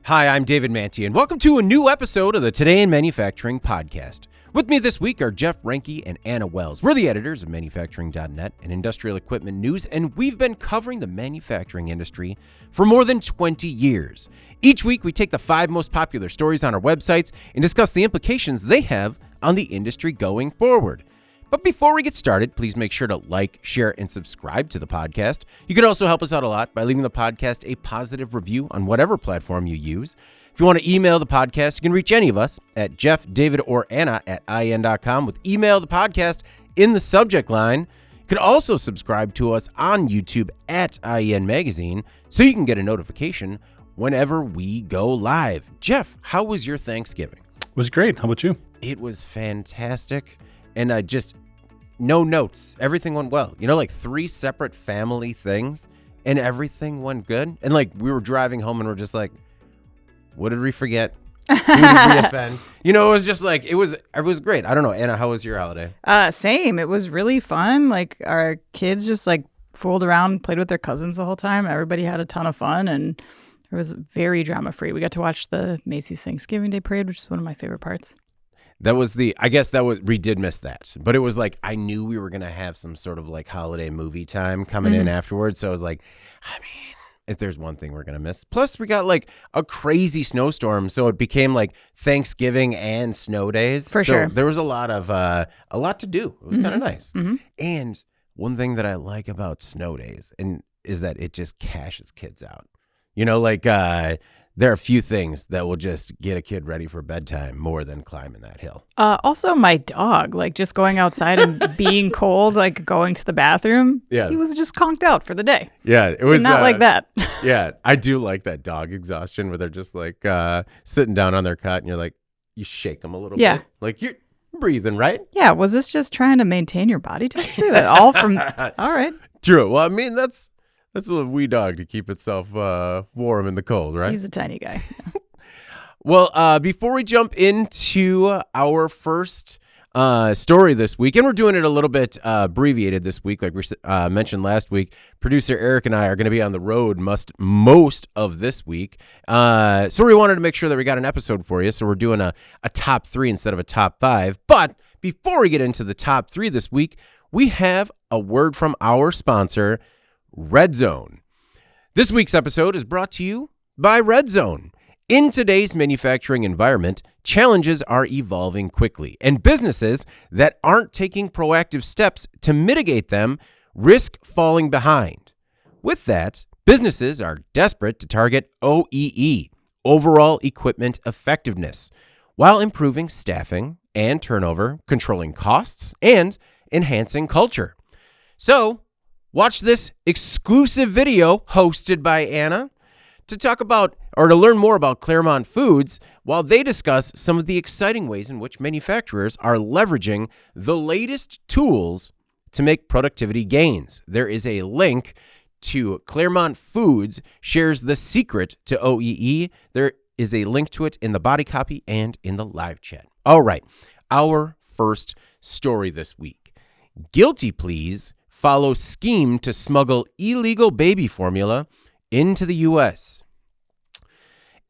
Hi, I'm David Manti, and welcome to a new episode of the Today in Manufacturing podcast. With me this week are Jeff Reinke and Anna Wells. We're the editors of Manufacturing.net and Industrial Equipment News, and we've been covering the manufacturing industry for more than 20 years. Each week, we take the 5 most popular stories on our websites and discuss the implications they have on the industry going forward. But before we get started, please make sure to like, share, and subscribe to the podcast. You can also help us out a lot by leaving the podcast a positive review on whatever platform you use. If you want to email the podcast, you can reach any of us at Jeff, David, or Anna at IN.com with email the podcast in the subject line. You can also subscribe to us on YouTube at IN Magazine so you can get a notification whenever we go live. Jeff, how was your Thanksgiving? It was great. How about you? It was fantastic. And no notes. Everything went well. You know, like 3 separate family things, and everything went good. And like we were driving home, and we're just like, what did we forget? Who did we offend? You know, it was just like it was great. I don't know, Anna, how was your holiday? Same. It was really fun. Like our kids just like fooled around, played with their cousins the whole time. Everybody had a ton of fun, and it was very drama free. We got to watch the Macy's Thanksgiving Day Parade, which is one of my favorite parts. We did miss that, but it was like, I knew we were going to have some sort of like holiday movie time coming in afterwards. So I was like, I mean, if there's one thing we're going to miss, plus we got like a crazy snowstorm. So it became like Thanksgiving and snow days. For sure. There was a lot to do. It was kind of nice. And one thing that I like about snow days is that it just cashes kids out. You know, like, there are a few things that will just get a kid ready for bedtime more than climbing that hill. Also, my dog, like just going outside and being cold, like going to the bathroom. Yeah. He was just conked out for the day. Yeah, it was not like that. Yeah, I do like that dog exhaustion where they're just like sitting down on their cot and you're like, you shake them a little bit. Like you're breathing, right? Yeah. Was this just trying to maintain your body temperature? That all from, all right. True. Well, I mean, that's a wee dog to keep itself warm in the cold, right? He's a tiny guy. Well, before we jump into our first story this week, and we're doing it a little bit abbreviated this week, like we mentioned last week, producer Eric and I are going to be on the road most of this week. So we wanted to make sure that we got an episode for you. So we're doing a top 3 instead of a top 5. But before we get into the top 3 this week, we have a word from our sponsor, Redzone. This week's episode is brought to you by Redzone. In today's manufacturing environment, challenges are evolving quickly, and businesses that aren't taking proactive steps to mitigate them risk falling behind. With that, businesses are desperate to target OEE, overall equipment effectiveness, while improving staffing and turnover, controlling costs, and enhancing culture. So, watch this exclusive video hosted by Anna to talk about or to learn more about Claremont Foods while they discuss some of the exciting ways in which manufacturers are leveraging the latest tools to make productivity gains. There is a link to Claremont Foods shares the secret to OEE. There is a link to it in the body copy and in the live chat. All right, our first story this week. Guilty pleas follow scheme to smuggle illegal baby formula into the U.S.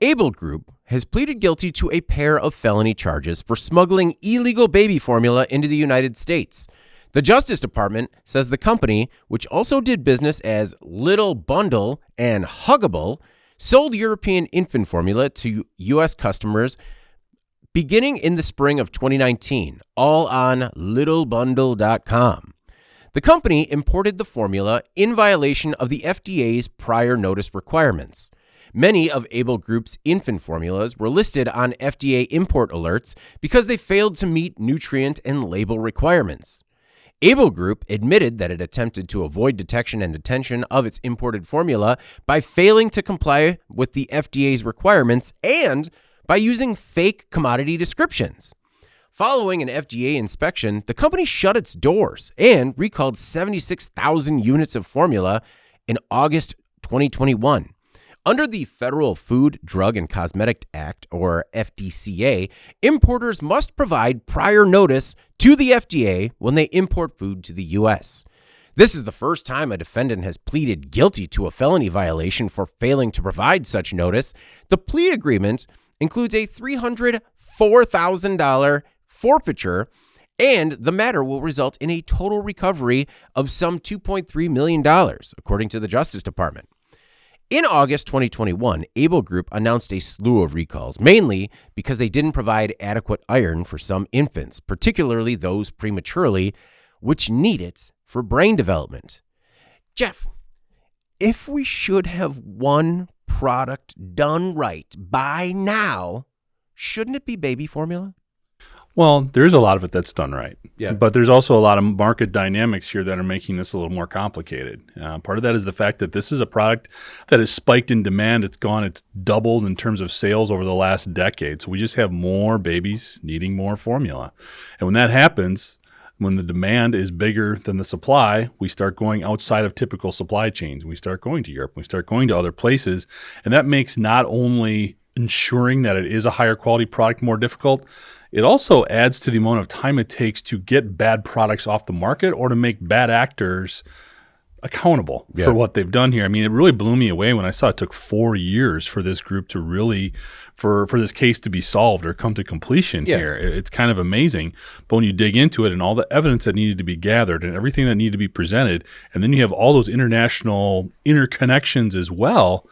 Able Group has pleaded guilty to a pair of felony charges for smuggling illegal baby formula into the United States. The Justice Department says the company, which also did business as Little Bundle and Huggable, sold European infant formula to U.S. customers beginning in the spring of 2019, all on littlebundle.com. The company imported the formula in violation of the FDA's prior notice requirements. Many of Able Group's infant formulas were listed on FDA import alerts because they failed to meet nutrient and label requirements. Able Group admitted that it attempted to avoid detection and detention of its imported formula by failing to comply with the FDA's requirements and by using fake commodity descriptions. Following an FDA inspection, the company shut its doors and recalled 76,000 units of formula in August 2021. Under the Federal Food, Drug, and Cosmetic Act, or FDCA, importers must provide prior notice to the FDA when they import food to the U.S. This is the first time a defendant has pleaded guilty to a felony violation for failing to provide such notice. The plea agreement includes a $304,000 forfeiture, and the matter will result in a total recovery of some $2.3 million, according to the Justice Department. In August 2021, Able Group announced a slew of recalls, mainly because they didn't provide adequate iron for some infants, particularly those prematurely, which need it for brain development. Jeff, if we should have one product done right by now, shouldn't it be baby formula? Well, there's a lot of it that's done right. Yeah. But there's also a lot of market dynamics here that are making this a little more complicated. Part of that is the fact that this is a product that has spiked in demand. It's doubled in terms of sales over the last decade. So we just have more babies needing more formula. And when that happens, when the demand is bigger than the supply, we start going outside of typical supply chains. We start going to Europe. We start going to other places. And that makes not only ensuring that it is a higher quality product more difficult, it also adds to the amount of time it takes to get bad products off the market or to make bad actors accountable for what they've done here. I mean, it really blew me away when I saw it took 4 years for this group to really, for this case to be solved or come to completion here. It's kind of amazing. But when you dig into it and all the evidence that needed to be gathered and everything that needed to be presented, and then you have all those international interconnections as well,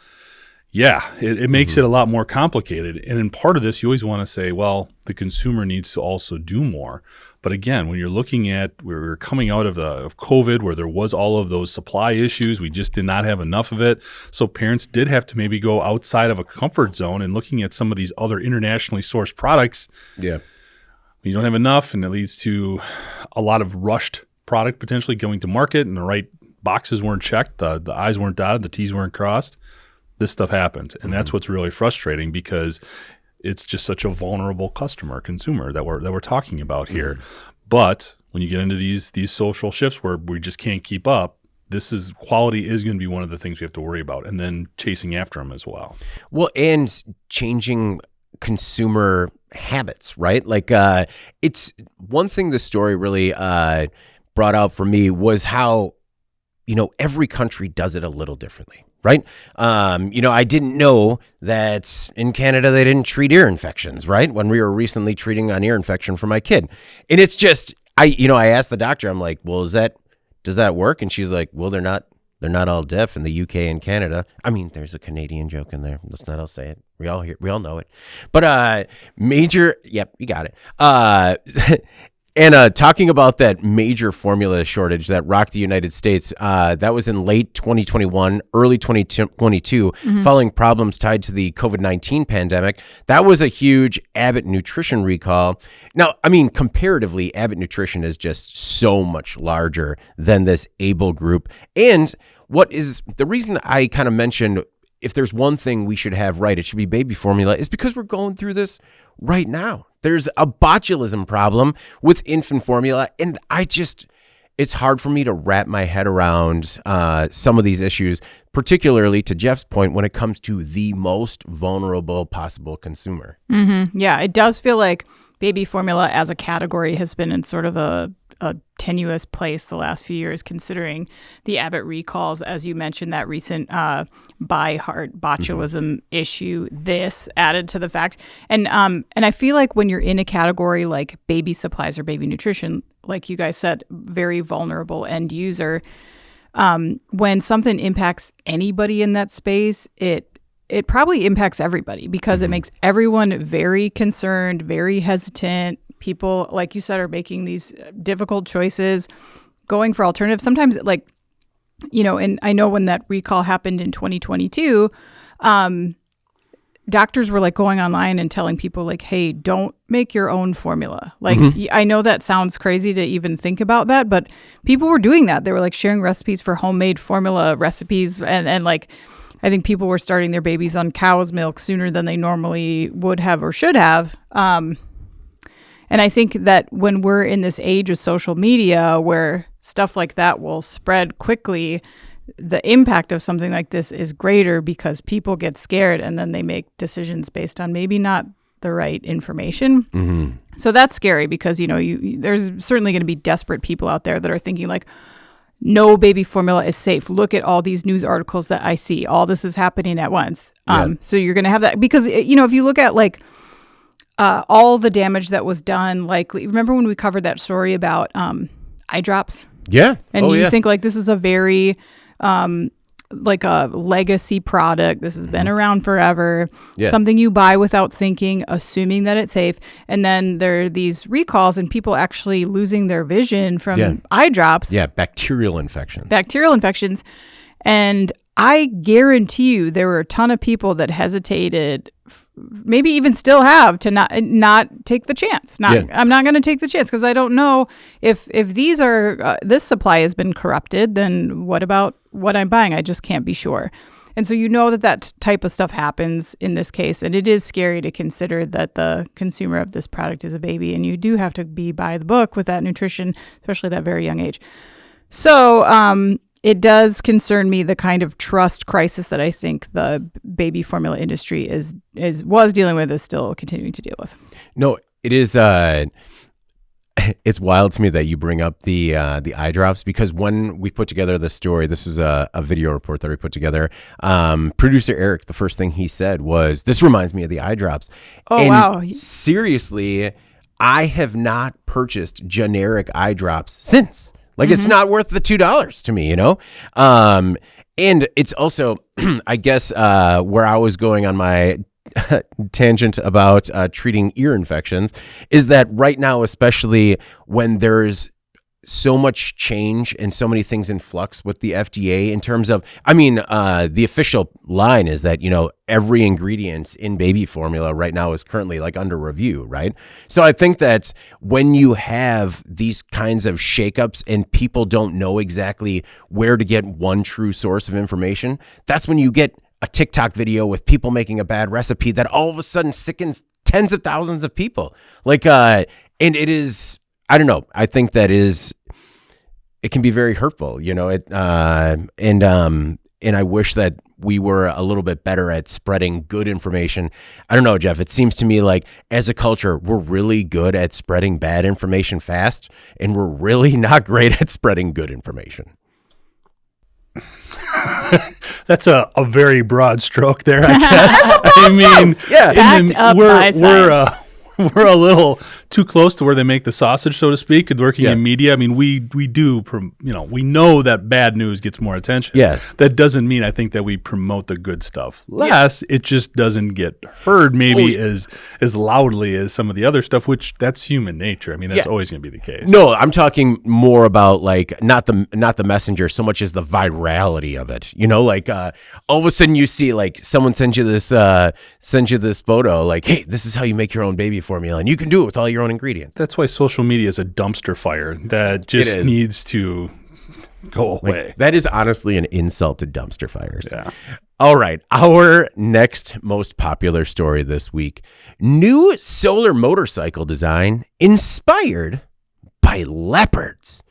it makes it a lot more complicated. And in part of this, you always want to say, well, the consumer needs to also do more. But again, when you're looking at, we're coming out of COVID, where there was all of those supply issues, we just did not have enough of it. So parents did have to maybe go outside of a comfort zone and looking at some of these other internationally sourced products. Yeah. You don't have enough, and it leads to a lot of rushed product potentially going to market, and the right boxes weren't checked, the I's weren't dotted, the T's weren't crossed. This stuff happens. And that's what's really frustrating, because it's just such a vulnerable consumer that we're talking about here. But when you get into these social shifts where we just can't keep up, quality is going to be one of the things we have to worry about, and then chasing after them as well. Well, and changing consumer habits, right? Like it's one thing the story really brought out for me was how, every country does it a little differently. Right. I didn't know that in Canada they didn't treat ear infections, right? When we were recently treating an ear infection for my kid. And it's just, I asked the doctor, I'm like, well, does that work? And she's like, well, they're not all deaf in the UK and Canada. I mean, there's a Canadian joke in there. Let's not all say it. We all know it. But you got it. And talking about that major formula shortage that rocked the United States, that was in late 2021, early 2022, following problems tied to the COVID-19 pandemic. That was a huge Abbott Nutrition recall. Now, I mean, comparatively, Abbott Nutrition is just so much larger than this Able Group. And what is the reason I kind of mentioned, if there's one thing we should have right, it should be baby formula, is because we're going through this right now. There's a botulism problem with infant formula, and it's hard for me to wrap my head around some of these issues, particularly to Jeff's point, when it comes to the most vulnerable possible consumer. Mm-hmm. Yeah, it does feel like baby formula as a category has been in sort of a tenuous place the last few years, considering the Abbott recalls, as you mentioned, that recent by-heart botulism issue. This added to the fact, and I feel like when you're in a category like baby supplies or baby nutrition, like you guys said, very vulnerable end user, when something impacts anybody in that space, it probably impacts everybody, because it makes everyone very concerned, very hesitant. People, like you said, are making these difficult choices, going for alternatives. Sometimes, and I know when that recall happened in 2022, doctors were going online and telling people hey, don't make your own formula. I know that sounds crazy to even think about that, but people were doing that. They were sharing recipes for homemade formula recipes. And I think people were starting their babies on cow's milk sooner than they normally would have or should have. And I think that when we're in this age of social media where stuff like that will spread quickly, the impact of something like this is greater, because people get scared and then they make decisions based on maybe not the right information. So that's scary, because, there's certainly going to be desperate people out there that are thinking no baby formula is safe. Look at all these news articles that I see. All this is happening at once. So you're going to have that because, if you look at like all the damage that was done, like remember when we covered that story about eye drops? Yeah. And you think like this is a very like a legacy product. This has been around forever. Yeah. Something you buy without thinking, assuming that it's safe. And then there are these recalls and people actually losing their vision from eye drops. Yeah, bacterial infections. And I guarantee you there were a ton of people that hesitated, maybe even still have, to not take the chance. I'm not going to take the chance because I don't know if these are this supply has been corrupted. Then what about what I'm buying? I just can't be sure. And so that type of stuff happens in this case, and it is scary to consider that the consumer of this product is a baby, and you do have to be by the book with that nutrition, especially at that very young age. So it does concern me, the kind of trust crisis that I think the baby formula industry was dealing with, is still continuing to deal with. No, it is. It's wild to me that you bring up the eye drops, because when we put together the story, this is a video report that we put together. Producer Eric, the first thing he said was, "This reminds me of the eye drops." Oh, wow! Seriously, I have not purchased generic eye drops since. Like, it's not worth the $2 to me, and it's also, I guess, where I was going on my tangent about treating ear infections is that right now, especially when there's so much change and so many things in flux with the FDA in terms of, the official line is that, every ingredient in baby formula right now is currently like under review, right? So I think that when you have these kinds of shakeups and people don't know exactly where to get one true source of information, that's when you get a TikTok video with people making a bad recipe that all of a sudden sickens tens of thousands of people. And it is, I don't know. I think that it can be very hurtful, and I wish that we were a little bit better at spreading good information. I don't know, Jeff, it seems to me like as a culture, we're really good at spreading bad information fast, and we're really not great at spreading good information. That's a very broad stroke there, I guess. Backed up by science. We're a little too close to where they make the sausage, so to speak, and working in media. We do, we know that bad news gets more attention. Yeah. That doesn't mean I think that we promote the good stuff less. It just doesn't get heard maybe as loudly as some of the other stuff, which that's human nature. That's always going to be the case. No, I'm talking more about like not the messenger so much as the virality of it. All of a sudden you see like someone sends you this photo like, hey, this is how you make your own baby formula, and you can do it with all your own ingredients. That's why social media is a dumpster fire that just needs to go away. That is honestly an insult to dumpster fires. Yeah. All right. Our next most popular story this week: new solar motorcycle design inspired by leopards.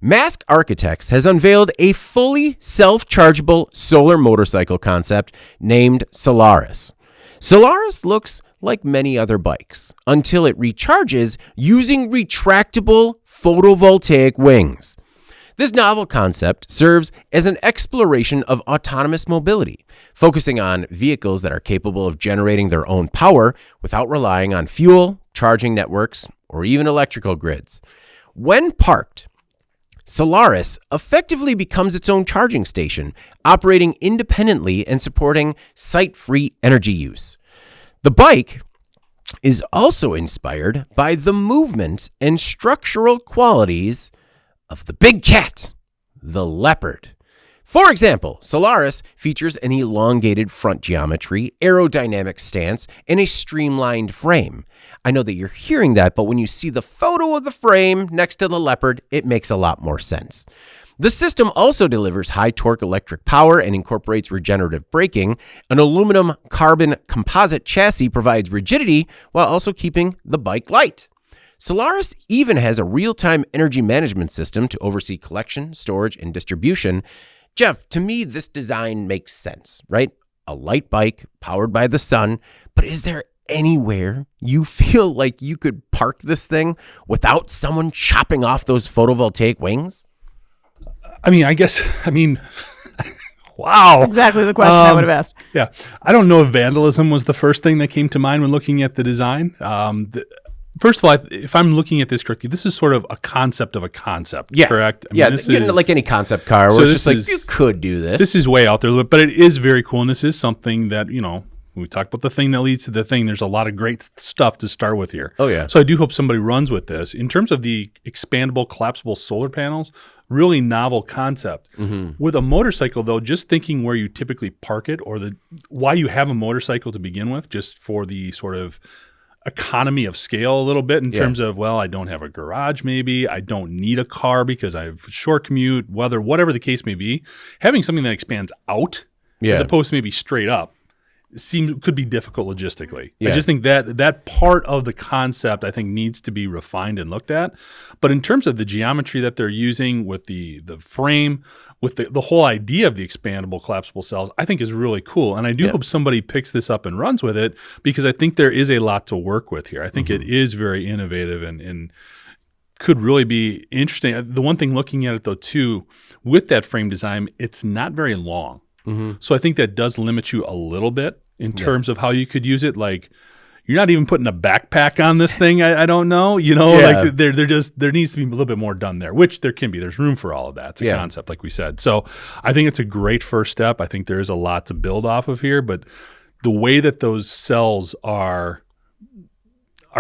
Mask Architects has unveiled a fully self-chargeable solar motorcycle concept named Solaris. Solaris looks like many other bikes until it recharges using retractable photovoltaic wings. This novel concept serves as an exploration of autonomous mobility, focusing on vehicles that are capable of generating their own power without relying on fuel, charging networks, or even electrical grids. When parked, Solaris effectively becomes its own charging station, operating independently and supporting site-free energy use. The bike is also inspired by the movement and structural qualities of the big cat, the leopard. For example, Solaris features an elongated front geometry, aerodynamic stance, and a streamlined frame. I know that you're hearing that, but when you see the photo of the frame next to the leopard, it makes a lot more sense. The system also delivers high torque electric power and incorporates regenerative braking. An aluminum carbon composite chassis provides rigidity while also keeping the bike light. Solaris even has a real-time energy management system to oversee collection, storage, and distribution. Jeff, to me, this design makes sense, right? A light bike powered by the sun, but is there anywhere you feel like you could park this thing without someone chopping off those photovoltaic wings? Wow. Exactly the question I would have asked. Yeah. I don't know if vandalism was the first thing that came to mind when looking at the design. First of all, if I'm looking at this correctly, this is sort of a concept of a concept, correct? This is like any concept car where it's just like, you could do this. This is way out there, but it is very cool, and this is something that, when we talk about the thing that leads to the thing, there's a lot of great stuff to start with here. Oh, yeah. So I do hope somebody runs with this. In terms of the expandable, collapsible solar panels, really novel concept. Mm-hmm. With a motorcycle, though, just thinking where you typically park it or why you have a motorcycle to begin with, just for the sort of economy of scale a little bit in terms of, I don't have a garage maybe, I don't need a car because I have a short commute, whatever the case may be. Having something that expands out as opposed to maybe straight up could be difficult logistically. I just think that part of the concept I think needs to be refined and looked at. But in terms of the geometry that they're using with the frame, with the whole idea of the expandable collapsible cells, I think is really cool. And I do hope somebody picks this up and runs with it, because I think there is a lot to work with here. I think it is very innovative and could really be interesting. The one thing looking at it though too, with that frame design, it's not very long. Mm-hmm. So I think that does limit you a little bit in terms of how you could use it. Like, you're not even putting a backpack on this thing. I don't know. Like there needs to be a little bit more done there, which there can be. There's room for all of that. It's a concept, like we said. So I think it's a great first step. I think there is a lot to build off of here, but the way that those cells are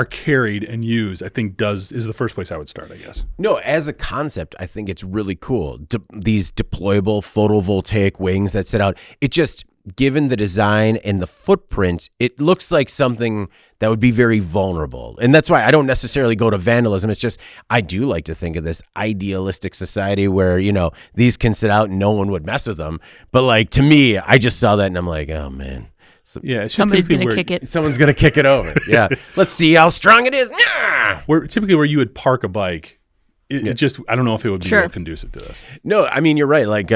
carried and used, I think is the first place I would start, I guess. No, as a concept, I think it's really cool. These deployable photovoltaic wings that sit out, it just, given the design and the footprint, it looks like something that would be very vulnerable. And that's why I don't necessarily go to vandalism. It's just, I do like to think of this idealistic society where, these can sit out and no one would mess with them. But like, to me, I just saw that and I'm like, oh man. So, it's somebody's going to kick it. Someone's going to kick it over. Yeah. Let's see how strong it is. Where you would park a bike, it just, I don't know if it would be real conducive to this. No, I mean, you're right. Like,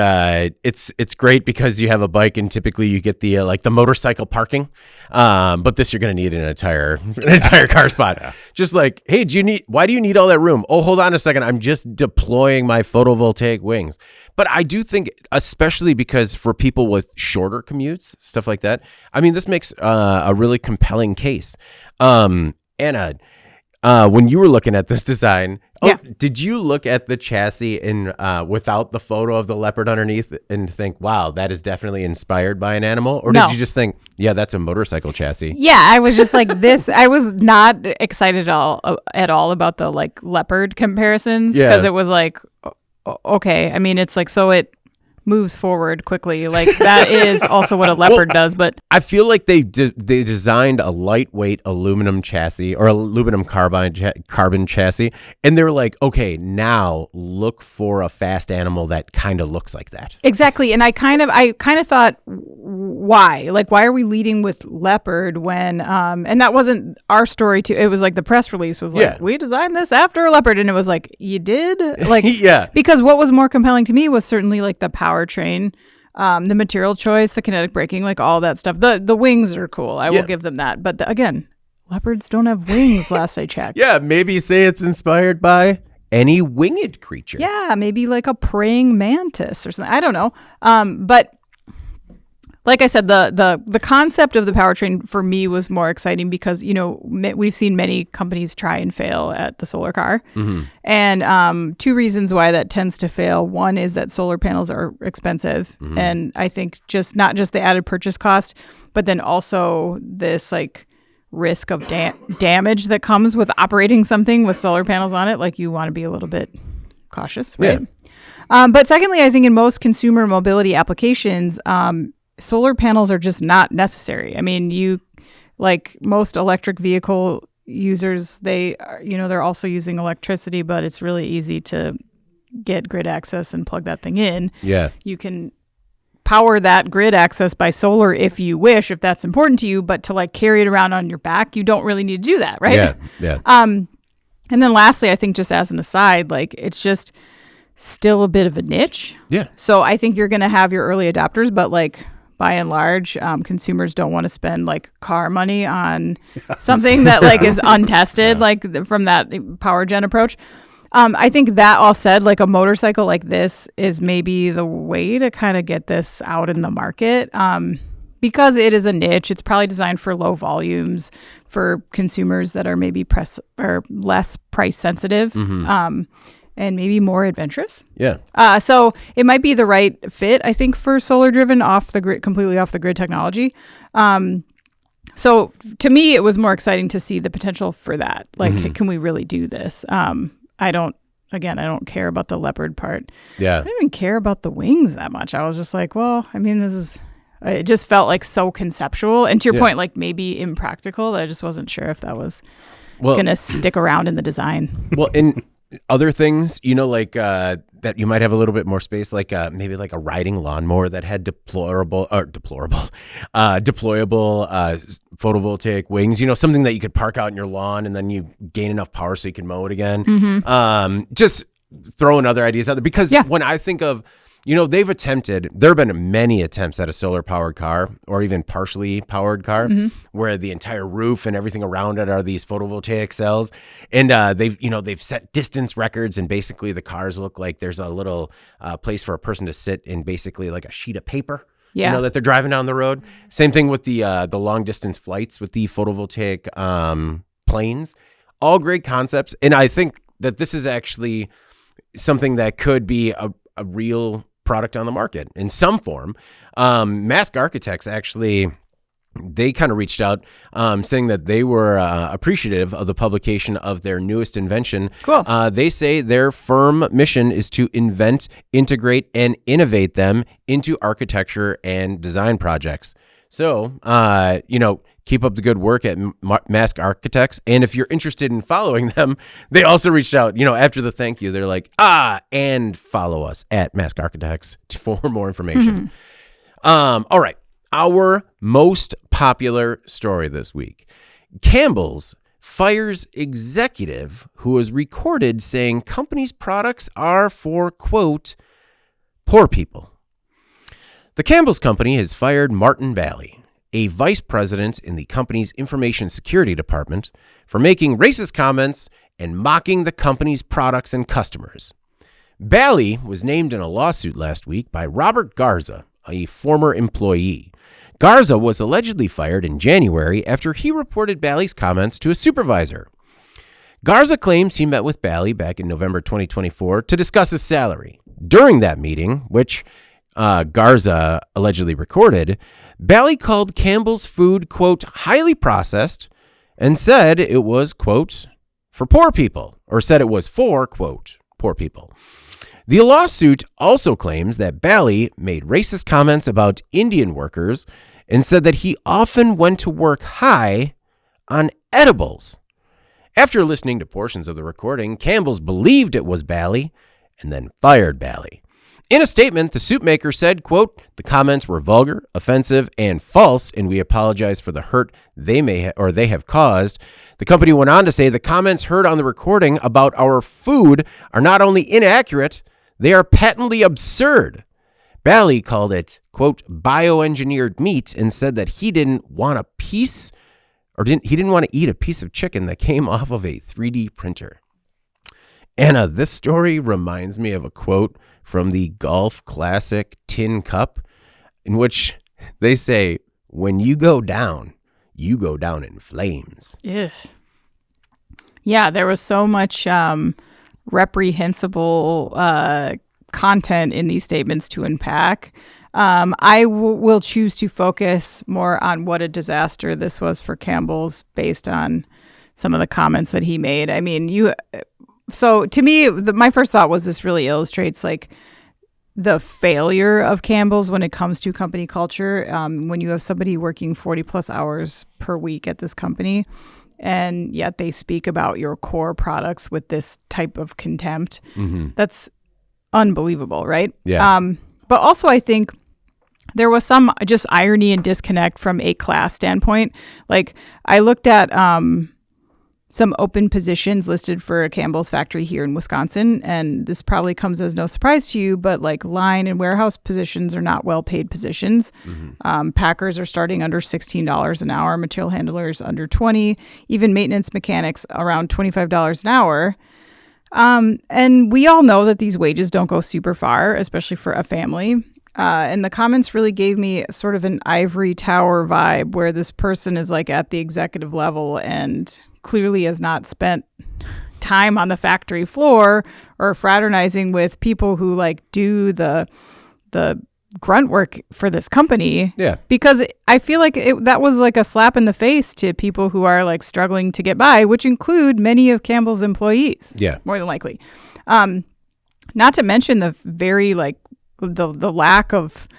it's great because you have a bike and typically you get the the motorcycle parking. But this, you're going to need an entire car spot. Yeah. Just like, hey, why do you need all that room? Oh, hold on a second. I'm just deploying my photovoltaic wings. But I do think, especially because for people with shorter commutes, stuff like that, I mean, this makes a really compelling case. Anna, when you were looking at this design, did you look at the chassis and without the photo of the leopard underneath and think, wow, that is definitely inspired by an animal? Or did you just think, that's a motorcycle chassis? Yeah, I was just like this. I was not excited at all about the leopard comparisons, because it was like, okay. I mean, it's like, so it moves forward quickly. Like, that is also what a leopard does. But I feel like they designed a lightweight aluminum chassis or aluminum carbon chassis, and they're like, okay, now look for a fast animal that kind of looks like that. Exactly. And I kind of thought, why? Like, why are we leading with leopard when and that wasn't our story too. It was like the press release was like, we designed this after a leopard, and it was like, you did? Like, because what was more compelling to me was certainly like the powertrain, the material choice, the kinetic braking, like all that stuff. The wings are cool. I will give them that. But again, leopards don't have wings last I checked. Maybe say it's inspired by any winged creature. Yeah, maybe like a praying mantis or something. I don't know. But like I said, the concept of the powertrain for me was more exciting because, we've seen many companies try and fail at the solar car. Mm-hmm. And two reasons why that tends to fail. One is that solar panels are expensive. Mm-hmm. And I think not just the added purchase cost, but then also this like risk of damage that comes with operating something with solar panels on it. Like, you want to be a little bit cautious, right? Yeah. But secondly, I think in most consumer mobility applications, solar panels are just not necessary. I mean, like most electric vehicle users, they're also using electricity, but it's really easy to get grid access and plug that thing in. Yeah. You can power that grid access by solar if you wish, if that's important to you, but to like carry it around on your back, you don't really need to do that, right? Yeah. Yeah. And then lastly, I think just as an aside, like, it's just still a bit of a niche. Yeah. So I think you're going to have your early adopters, but like, by and large, consumers don't want to spend like car money on something that like is untested, like from that power gen approach. I think that all said, like a motorcycle like this is maybe the way to kind of get this out in the market. Because it is a niche, it's probably designed for low volumes for consumers that are maybe less price sensitive, and maybe more adventurous. Yeah. So it might be the right fit, I think, for solar driven completely off the grid technology. So to me, it was more exciting to see the potential for that. Like, can we really do this? I don't care about the Leopard part. Yeah. I don't even care about the wings that much. I was just like, well, I mean, it just felt like so conceptual. And to your point, like maybe impractical. That I just wasn't sure if that was going to stick around in the design. Well, in other things, like that you might have a little bit more space, like maybe like a riding lawnmower that had deployable photovoltaic wings, something that you could park out in your lawn and then you gain enough power so you can mow it again. Just throwing other ideas out there. Because when I think of, there have been many attempts at a solar powered car or even partially powered car where the entire roof and everything around it are these photovoltaic cells. And they've set distance records, and basically the cars look like there's a little place for a person to sit in, basically like a sheet of paper. That they're driving down the road. Same thing with the long distance flights with the photovoltaic planes. All great concepts. And I think that this is actually something that could be a real product on the market in some form. Mask Architects actually, they kind of reached out saying that they were appreciative of the publication of their newest invention. Cool. They say their firm mission is to invent, integrate, and innovate them into architecture and design projects. So, keep up the good work at Mask Architects. And if you're interested in following them, they also reached out, after the thank you, they're like, and follow us at Mask Architects for more information. All right. Our most popular story this week. Campbell's fires executive who was recorded saying company's products are for, quote, poor people. The Campbell's company has fired Martin Bally, a vice president in the company's information security department, for making racist comments and mocking the company's products and customers. Bally was named in a lawsuit last week by Robert Garza, a former employee. Garza was allegedly fired in January after he reported Bally's comments to a supervisor. Garza claims he met with Bally back in November 2024 to discuss his salary. During that meeting, which Garza allegedly recorded, Bally called Campbell's food, quote, highly processed, and said it was, quote, for poor people, or said it was for, quote, poor people. The lawsuit also claims that Bally made racist comments about Indian workers and said that he often went to work high on edibles. After listening to portions of the recording, Campbell's believed it was Bally and then fired Bally. In a statement, the soup maker said, quote, the comments were vulgar, offensive, and false, and we apologize for the hurt they have caused. The company went on to say the comments heard on the recording about our food are not only inaccurate, they are patently absurd. Bally called it, quote, bioengineered meat and said that he didn't want to eat a piece of chicken that came off of a 3D printer. Anna, this story reminds me of a quote from the golf classic Tin Cup, in which they say, when you go down in flames. Yes. Yeah, there was so much reprehensible content in these statements to unpack. I will choose to focus more on what a disaster this was for Campbell's based on some of the comments that he made. I mean, so to me, my first thought was this really illustrates like the failure of Campbell's when it comes to company culture. When you have somebody working 40 plus hours per week at this company, and yet they speak about your core products with this type of contempt, that's unbelievable, right? Yeah. But also I think there was some just irony and disconnect from a class standpoint. Like I looked at some open positions listed for a Campbell's factory here in Wisconsin. And this probably comes as no surprise to you, but like line and warehouse positions are not well-paid positions. Packers are starting under $16 an hour, material handlers under $20, even maintenance mechanics around $25 an hour. And we all know that these wages don't go super far, especially for a family. And the comments really gave me sort of an ivory tower vibe where this person is like at the executive level and clearly has not spent time on the factory floor or fraternizing with people who like do the grunt work for this company. Yeah. Because I feel like that was like a slap in the face to people who are like struggling to get by, which include many of Campbell's employees. Yeah. More than likely. Not to mention the very like the lack of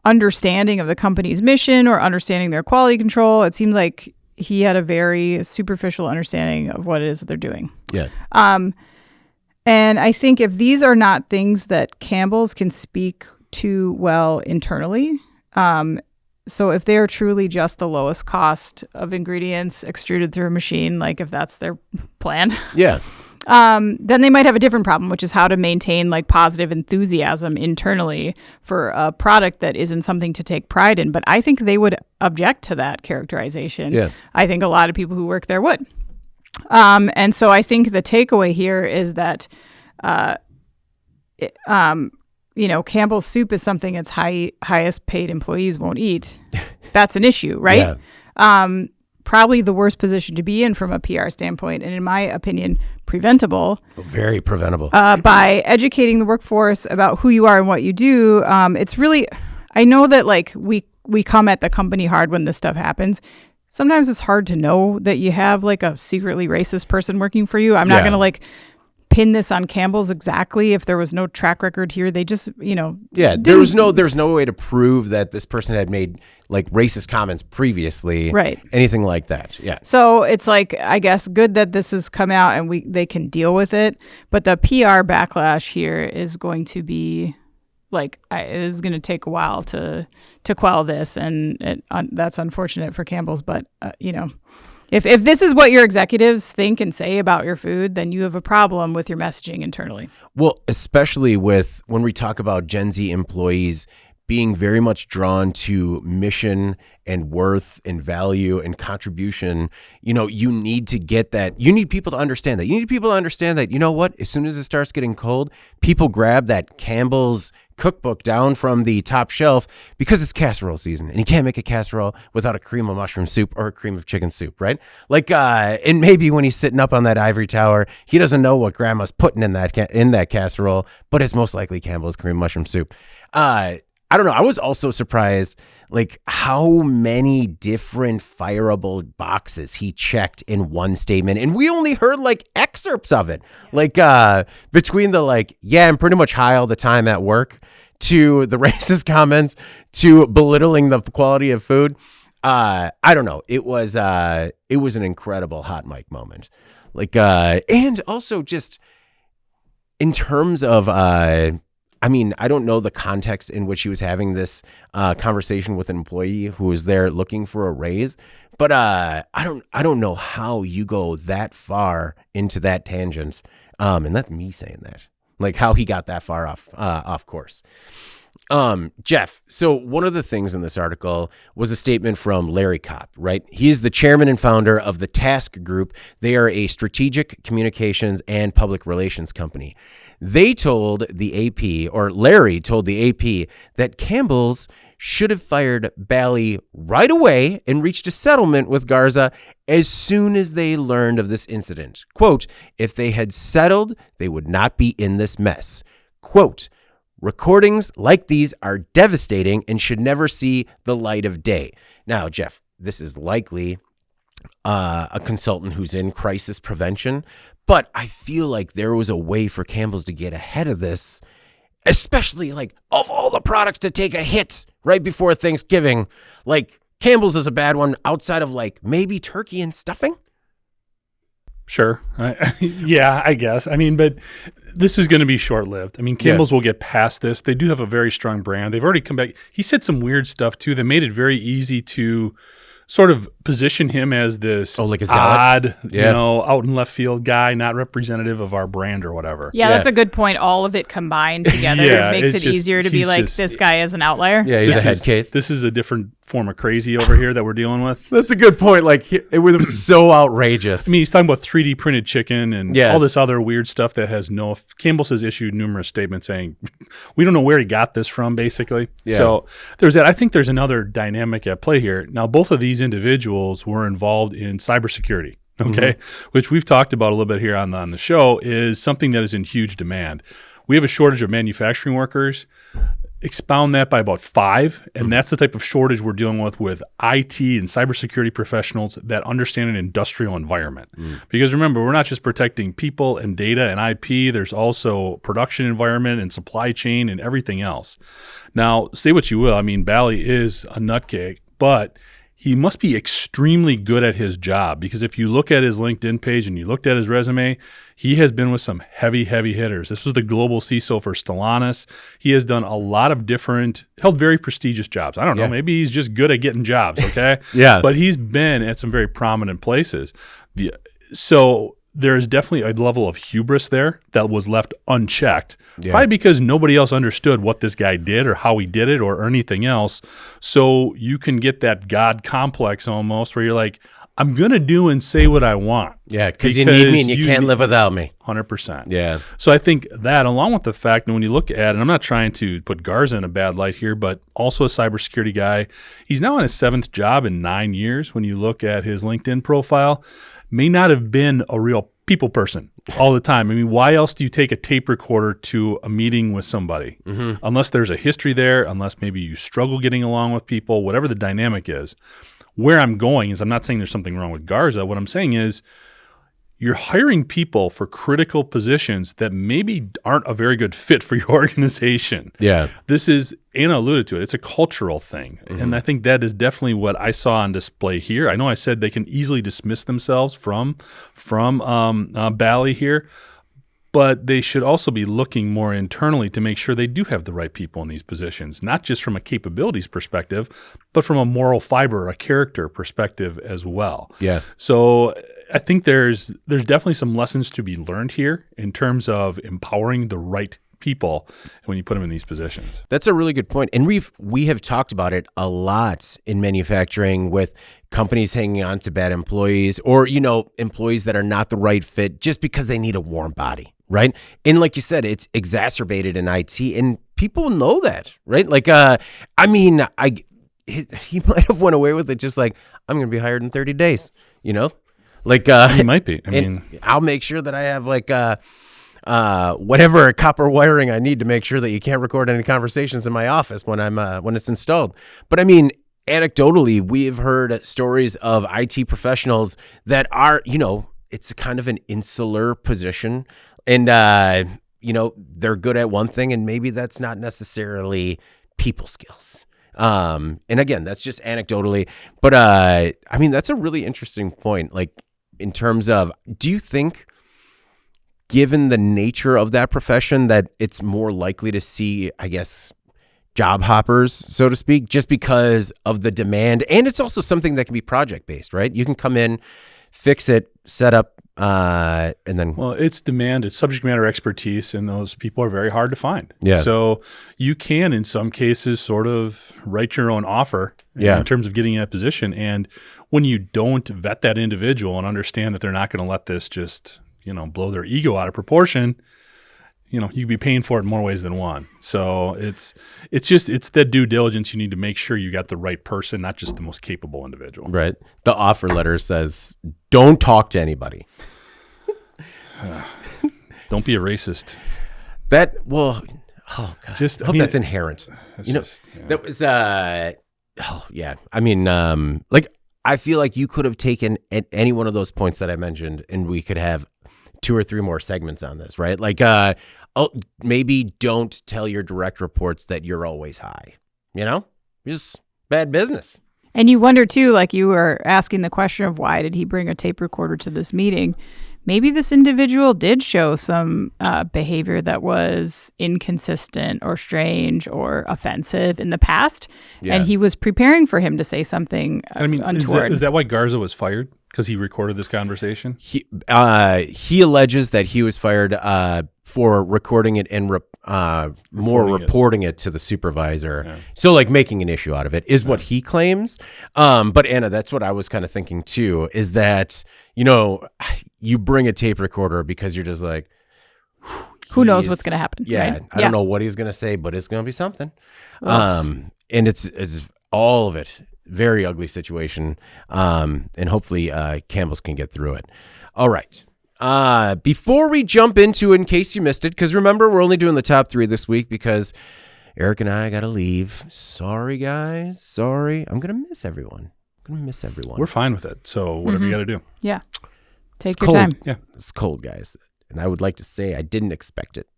understanding of the company's mission or understanding their quality control. It seemed like he had a very superficial understanding of what it is that they're doing. Yeah. And I think if these are not things that Campbell's can speak to well internally, so if they're truly just the lowest cost of ingredients extruded through a machine, like if that's their plan, Yeah. then they might have a different problem, which is how to maintain like positive enthusiasm internally for a product that isn't something to take pride in. But I think they would object to that characterization. Yeah. I think a lot of people who work there would. And so I think the takeaway here is that, Campbell's soup is something its highest paid employees won't eat. That's an issue, right? Yeah. Probably the worst position to be in from a PR standpoint, and in my opinion, preventable. Very preventable. By educating the workforce about who you are and what you do. It's really, I know that like we come at the company hard when this stuff happens. Sometimes it's hard to know that you have like a secretly racist person working for you. I'm not going to like pin this on Campbell's exactly if there was no track record here. They just, Yeah, there's no way to prove that this person had made like racist comments previously, right? Anything like that. Yeah. So it's like, I guess, good that this has come out and they can deal with it. But the PR backlash here is going to be like, it is going to take a while to quell this, and that's unfortunate for Campbell's. But if this is what your executives think and say about your food, then you have a problem with your messaging internally. Well, especially with when we talk about Gen Z employees being very much drawn to mission and worth and value and contribution, you need to get that. You need people to understand that. You need people to understand that, what, as soon as it starts getting cold, people grab that Campbell's cookbook down from the top shelf because it's casserole season and you can't make a casserole without a cream of mushroom soup or a cream of chicken soup, right? Like, and maybe when he's sitting up on that ivory tower, he doesn't know what grandma's putting in that casserole, but it's most likely Campbell's cream mushroom soup. I don't know. I was also surprised, like, how many different fireable boxes he checked in one statement. And we only heard, like, excerpts of it. Like, between the, like, yeah, I'm pretty much high all the time at work, to the racist comments, to belittling the quality of food. I don't know. It was an incredible hot mic moment. Like, and also just in terms of, I don't know the context in which he was having this conversation with an employee who was there looking for a raise, but I don't know how you go that far into that tangent, and that's me saying that, like how he got that far off course. Jeff, so one of the things in this article was a statement from Larry Kopp, right? He is the chairman and founder of the Task Group. They are a strategic communications and public relations company. They told the AP, or Larry told the AP, that Campbell's should have fired Bally right away and reached a settlement with Garza as soon as they learned of this incident. Quote, if they had settled, they would not be in this mess. Quote, recordings like these are devastating and should never see the light of day. Now, Jeff, this is likely a consultant who's in crisis prevention, but I feel like there was a way for Campbell's to get ahead of this, especially like of all the products to take a hit right before Thanksgiving. Like Campbell's is a bad one outside of like maybe turkey and stuffing. Sure. Yeah, I guess. But this is going to be short-lived. Campbell's will get past this. They do have a very strong brand. They've already come back. He said some weird stuff, too, that made it very easy to sort of position him as this like a odd, out in left field guy, not representative of our brand or whatever. Yeah, that's a good point. All of it combined together makes it easier to be like, this guy is an outlier. Yeah, he's a head case. This is a different form of crazy over here that we're dealing with. That's a good point. Like, it was so outrageous. I mean, he's talking about 3D printed chicken and Yeah. all this other weird stuff that has no. Campbell has issued numerous statements saying, we don't know where he got this from, basically. Yeah. So there's that. I think there's another dynamic at play here. Now, both of these individuals were involved in cybersecurity, okay, which we've talked about a little bit here on the show, is something that is in huge demand. We have a shortage of manufacturing workers. Expound that by about 5, and that's the type of shortage we're dealing with IT and cybersecurity professionals that understand an industrial environment. Because remember, we're not just protecting people and data and IP, there's also production environment and supply chain and everything else. Now, say what you will, I mean, Bally is a nutcake, but he must be extremely good at his job, because if you look at his LinkedIn page and you looked at his resume, he has been with some heavy hitters. This was the global CISO for Stellantis. He has done a lot of held very prestigious jobs. I don't know, maybe he's just good at getting jobs, okay? Yeah. But he's been at some very prominent places. So there is definitely a level of hubris there that was left unchecked, probably because nobody else understood what this guy did or how he did it or anything else. So you can get that God complex almost where you're like, I'm going to do and say what I want. Yeah, because you need me and you can't live without me. 100%. Yeah. So I think that, along with the fact that when you look at, and I'm not trying to put Garza in a bad light here, but also a cybersecurity guy, he's now on his 7th job in 9 years. When you look at his LinkedIn profile, may not have been a real people person all the time. I mean, why else do you take a tape recorder to a meeting with somebody? Unless there's a history there, unless maybe you struggle getting along with people, whatever the dynamic is. Where I'm going is, I'm not saying there's something wrong with Garza. What I'm saying is, you're hiring people for critical positions that maybe aren't a very good fit for your organization. Yeah. This is, Anna alluded to it, it's a cultural thing. And I think that is definitely what I saw on display here. I know I said they can easily dismiss themselves from Bally here, but they should also be looking more internally to make sure they do have the right people in these positions, not just from a capabilities perspective, but from a moral fiber, a character perspective as well. Yeah. So I think there's definitely some lessons to be learned here in terms of empowering the right people when you put them in these positions. That's a really good point. And we have talked about it a lot in manufacturing, with companies hanging on to bad employees, or, employees that are not the right fit just because they need a warm body, right? And like you said, it's exacerbated in IT, and people know that, right? Like, he might have went away with it just like, I'm going to be hired in 30 days, Like, He might be. I mean, I'll make sure that I have whatever copper wiring I need to make sure that you can't record any conversations in my office when it's installed. But I mean, anecdotally, we've heard stories of IT professionals that are, it's kind of an insular position, and they're good at one thing, and maybe that's not necessarily people skills. And again, that's just anecdotally, but that's a really interesting point. Like, in terms of, do you think, given the nature of that profession, that it's more likely to see, I guess, job hoppers, so to speak, just because of the demand? And it's also something that can be project-based, right? You can come in, fix it, set up, and then... Well, it's demand, it's subject matter expertise, and those people are very hard to find. Yeah. So you can, in some cases, sort of write your own offer in terms of getting in that position. And when you don't vet that individual and understand that they're not going to let this just, blow their ego out of proportion, you could be paying for it in more ways than one. So it's that due diligence. You need to make sure you got the right person, not just the most capable individual. Right. The offer letter says, don't talk to anybody. Don't be a racist. God. Just, I hope that's inherent. That was, I feel like you could have taken any one of those points that I mentioned, and we could have 2 or 3 more segments on this, right? Like, maybe don't tell your direct reports that you're always high, just bad business. And you wonder too, like you were asking the question of why did he bring a tape recorder to this meeting? Maybe this individual did show some behavior that was inconsistent or strange or offensive in the past, and he was preparing for him to say something untoward. Is that why Garza was fired? Because he recorded this conversation? He alleges that he was fired for recording it and more reporting it to the supervisor. Yeah. So like making an issue out of it is what he claims. But Anna, that's what I was kind of thinking too, is that, you bring a tape recorder because you're just like, who knows what's going to happen? Yeah. Right? I don't know what he's going to say, but it's going to be something. And it's all of it. Very ugly situation. And hopefully Campbell's can get through it. All right. Before we jump into, in case you missed it, because remember, we're only doing the top 3 this week because Eric and I got to leave. Sorry, guys. Sorry. I'm going to miss everyone. We're fine with it. So whatever you got to do. Yeah. Take your cold. Time. Yeah. It's cold, guys. And I would like to say I didn't expect it.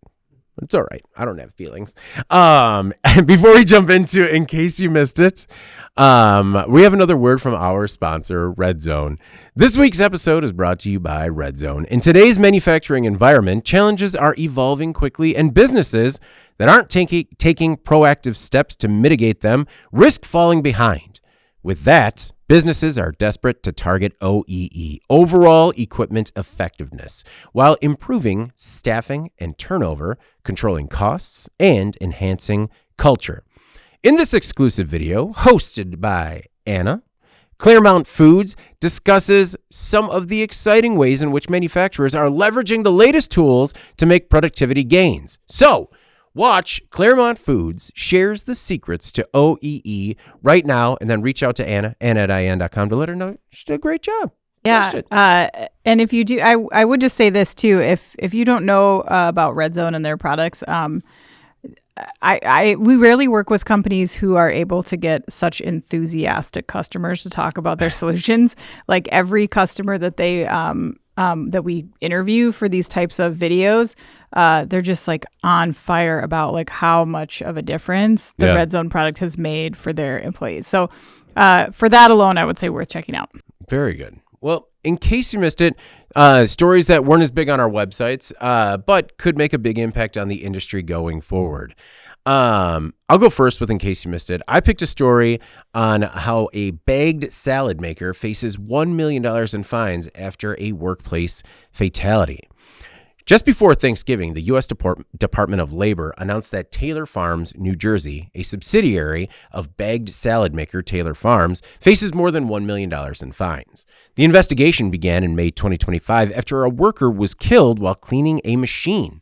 But it's all right. I don't have feelings. Before we jump into, in case you missed it, we have another word from our sponsor, Redzone. This week's episode is brought to you by Redzone. In today's manufacturing environment, challenges are evolving quickly, and businesses that aren't taking proactive steps to mitigate them risk falling behind. With that, businesses are desperate to target OEE, overall equipment effectiveness, while improving staffing and turnover, controlling costs, and enhancing culture. In this exclusive video, hosted by Anna, Claremont Foods discusses some of the exciting ways in which manufacturers are leveraging the latest tools to make productivity gains. So, watch Claremont Foods shares the secrets to OEE right now, and then reach out to Anna at IAN.com to let her know she did a great job. Yeah. And if you do, I would just say this too. If you don't know about Redzone and their products, we rarely work with companies who are able to get such enthusiastic customers to talk about their solutions. Like every customer that they that we interview for these types of videos, they're just like on fire about like how much of a difference the Redzone product has made for their employees. So for that alone, I would say worth checking out. Very good. Well, in case you missed it, stories that weren't as big on our websites, but could make a big impact on the industry going forward. I'll go first with in case you missed it. I picked a story on how a bagged salad maker faces $1 million in fines after a workplace fatality. Just before Thanksgiving, the U.S. Department of Labor announced that Taylor Farms, New Jersey, a subsidiary of bagged salad maker Taylor Farms, faces more than $1 million in fines. The investigation began in May 2025 after a worker was killed while cleaning a machine.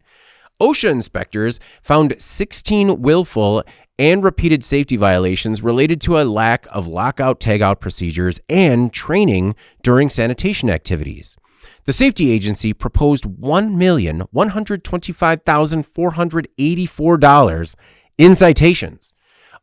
OSHA inspectors found 16 willful and repeated safety violations related to a lack of lockout-tagout procedures and training during sanitation activities. The safety agency proposed $1,125,484 in citations.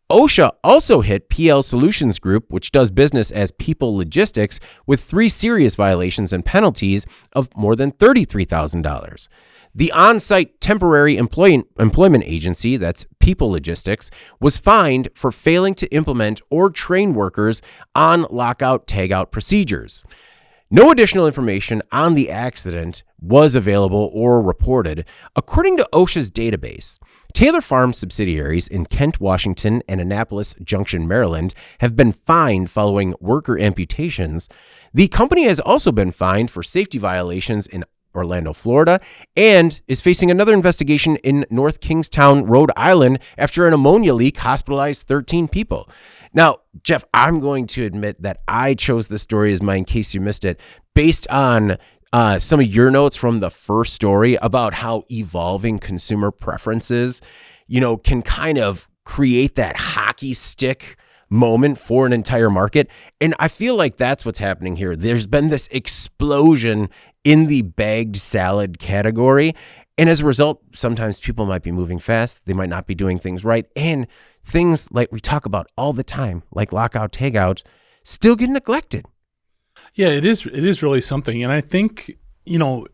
OSHA also hit PL Solutions Group, which does business as People Logistics, with 3 serious violations and penalties of more than $33,000. The on-site temporary employment agency, that's People Logistics, was fined for failing to implement or train workers on lockout-tagout procedures. No additional information on the accident was available or reported. According to OSHA's database, Taylor Farms subsidiaries in Kent, Washington, and Annapolis Junction, Maryland, have been fined following worker amputations. The company has also been fined for safety violations in Orlando, Florida, and is facing another investigation in North Kingstown, Rhode Island, after an ammonia leak hospitalized 13 people. Now, Jeff, I'm going to admit that I chose this story as mine in case you missed it, based on some of your notes from the first story about how evolving consumer preferences, can kind of create that hockey stick moment for an entire market. And I feel like that's what's happening here. There's been this explosion in the bagged salad category. And as a result, sometimes people might be moving fast. They might not be doing things right. And things like we talk about all the time, like lockout, tagout, still get neglected. Yeah, it is really something. And I think,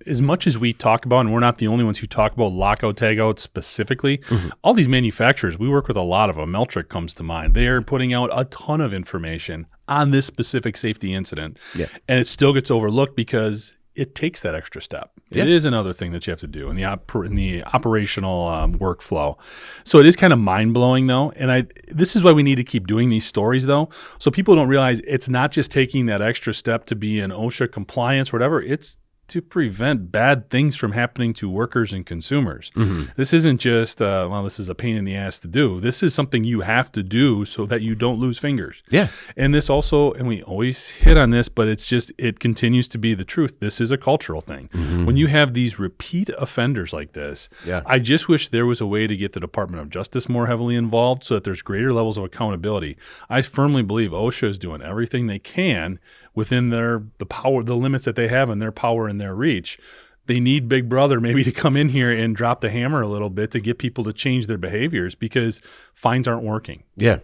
as much as we talk about, and we're not the only ones who talk about lockout, tagout specifically, all these manufacturers, we work with a lot of them. Meltrick comes to mind. They are putting out a ton of information on this specific safety incident. Yeah. And it still gets overlooked because it takes that extra step. Yeah. It is another thing that you have to do in the operational workflow. So it is kind of mind-blowing, though. And this is why we need to keep doing these stories, though, so people don't realize it's not just taking that extra step to be in OSHA compliance or whatever. It's to prevent bad things from happening to workers and consumers. Mm-hmm. This isn't just, this is a pain in the ass to do. This is something you have to do so that you don't lose fingers. Yeah. And this also, and we always hit on this, but it continues to be the truth. This is a cultural thing. Mm-hmm. When you have these repeat offenders like this, Yeah. I just wish there was a way to get the Department of Justice more heavily involved so that there's greater levels of accountability. I firmly believe OSHA is doing everything they can within the limits that they have and their power and their reach. They need Big Brother maybe to come in here and drop the hammer a little bit to get people to change their behaviors because fines aren't working. Yeah.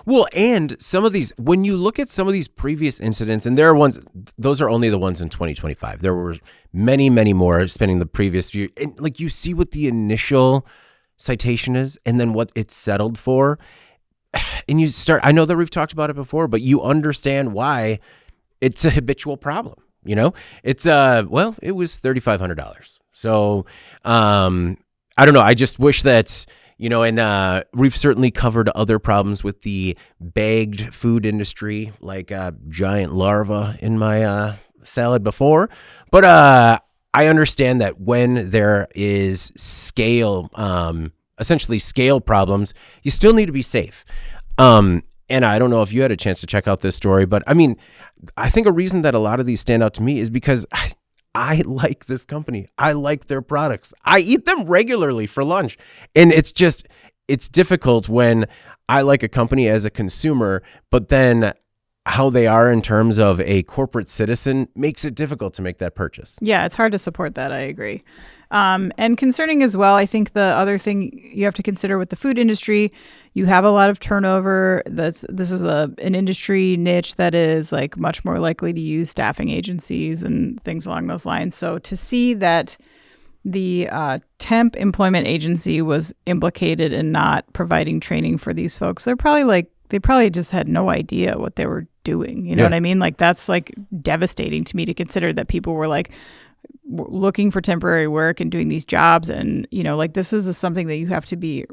Well, and some of these, when you look at some of these previous incidents, and there are ones, those are only the ones in 2025. There were many, many more spanning the previous few. And like you see what the initial citation is and then what it's settled for. And you start, I know that we've talked about it before, but you understand why it's a habitual problem. You know, it's it was $3,500. So I don't know. I just wish that, you know, and we've certainly covered other problems with the bagged food industry, like giant larva in my salad before. But I understand that when there is essentially scale problems, you still need to be safe. And I don't know if you had a chance to check out this story, but I mean, I think a reason that a lot of these stand out to me is because I like this company. I like their products. I eat them regularly for lunch. And it's difficult when I like a company as a consumer, but then how they are in terms of a corporate citizen makes it difficult to make that purchase. Yeah, it's hard to support that. I agree. And concerning as well, I think the other thing you have to consider with the food industry, you have a lot of turnover. This is an industry niche that is like much more likely to use staffing agencies and things along those lines. So to see that the temp employment agency was implicated in not providing training for these folks, they probably just had no idea what they were doing. You know what I mean? Like that's like devastating to me to consider that people were like looking for temporary work and doing these jobs. And, you know, like this is something that you have to be,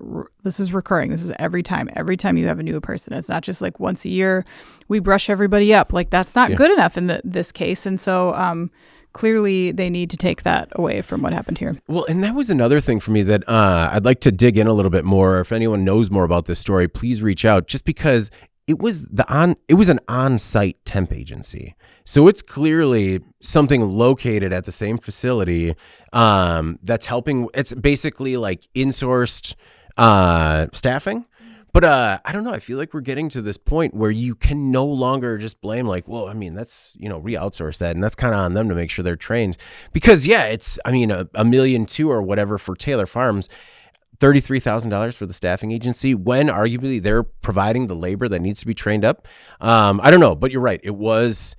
this is recurring. This is every time you have a new person. It's not just like once a year we brush everybody up. Like that's not good enough in this case. And so clearly they need to take that away from what happened here. Well, and that was another thing for me that I'd like to dig in a little bit more. If anyone knows more about this story, please reach out, just because it was an on-site temp agency. So it's clearly something located at the same facility that's helping. It's basically like insourced staffing. But I don't know. I feel like we're getting to this point where you can no longer just blame like, well, I mean, that's, you know, re-outsource that. And that's kind of on them to make sure they're trained. Because, yeah, it's, I mean, $1.2 million or whatever for Taylor Farms, $33,000 for the staffing agency when arguably they're providing the labor that needs to be trained up. I don't know, but you're right. It was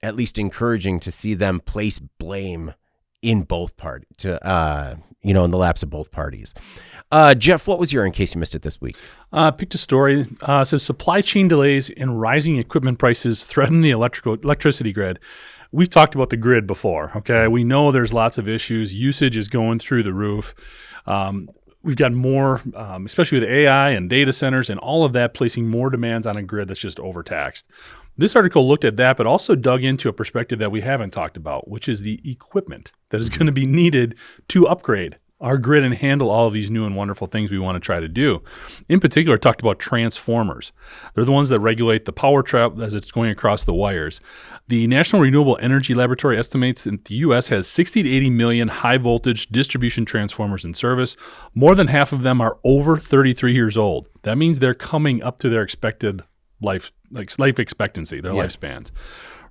at least encouraging to see them place blame in both parties, in the laps of both parties. Jeff, what was your in case you missed it this week? Picked a story. Says supply chain delays and rising equipment prices threaten the electricity grid. We've talked about the grid before. Okay, we know there's lots of issues. Usage is going through the roof. We've got more, especially with AI and data centers and all of that, placing more demands on a grid that's just overtaxed. This article looked at that, but also dug into a perspective that we haven't talked about, which is the equipment that is going to be needed to upgrade our grid and handle all of these new and wonderful things we want to try to do. In particular, talked about transformers. They're the ones that regulate the power trap as it's going across the wires. The National Renewable Energy Laboratory estimates that the U.S. has 60 to 80 million high-voltage distribution transformers in service. More than half of them are over 33 years old. That means they're coming up to their expected life expectancy, their lifespans.